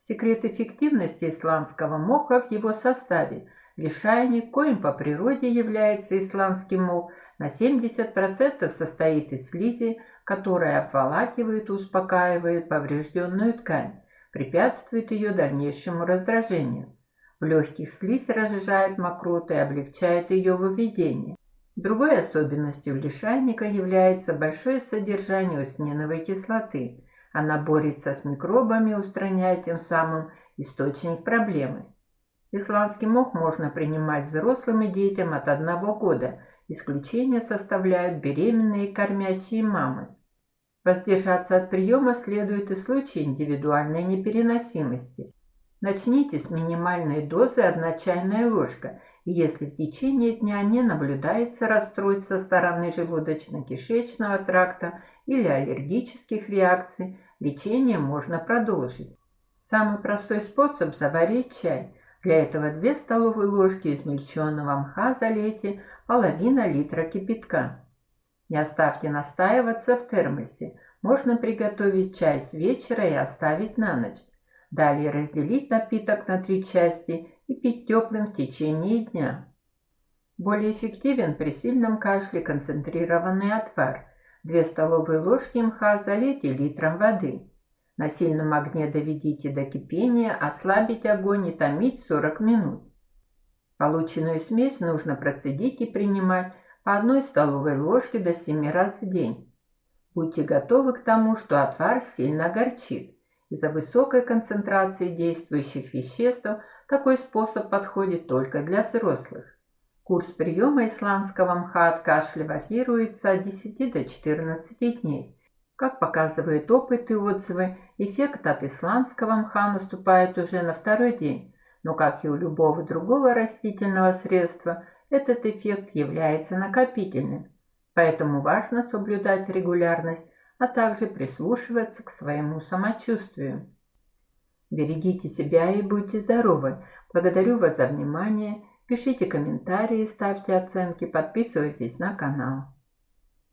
Секрет эффективности исландского моха в его составе. Лишайник, коим по природе является исландский мох, на 70% состоит из слизи, которая обволакивает и успокаивает поврежденную ткань, препятствует ее дальнейшему раздражению. В легких слизь разжижает мокроту и облегчает ее выведение. Другой особенностью лишайника является большое содержание усненовой кислоты. Она борется с микробами, устраняя тем самым источник проблемы. Исландский мох можно принимать взрослым и детям от 1 года. Исключение составляют беременные и кормящие мамы. Воздержаться от приема следует и в случае индивидуальной непереносимости. Начните с минимальной дозы 1 чайная ложка, и если в течение дня не наблюдается расстройств со стороны желудочно-кишечного тракта или аллергических реакций, лечение можно продолжить. Самый простой способ – заварить чай. Для этого 2 столовые ложки измельченного мха залейте половина литра кипятка. Не оставьте настаиваться в термосе. Можно приготовить чай с вечера и оставить на ночь. Далее разделить напиток на 3 части и пить теплым в течение дня. Более эффективен при сильном кашле концентрированный отвар. 2 столовые ложки мха залейте литром воды. На сильном огне доведите до кипения, ослабить огонь и томить 40 минут. Полученную смесь нужно процедить и принимать по 1 столовой ложке до 7 раз в день. Будьте готовы к тому, что отвар сильно горчит. Из-за высокой концентрации действующих веществ такой способ подходит только для взрослых. Курс приема исландского мха от кашля варьируется от 10 до 14 дней. Как показывает опыт и отзывы, эффект от исландского мха наступает уже на 2-й день, но, как и у любого другого растительного средства, этот эффект является накопительным. Поэтому важно соблюдать регулярность, а также прислушиваться к своему самочувствию. Берегите себя и будьте здоровы. Благодарю вас за внимание. Пишите комментарии, ставьте оценки, подписывайтесь на канал.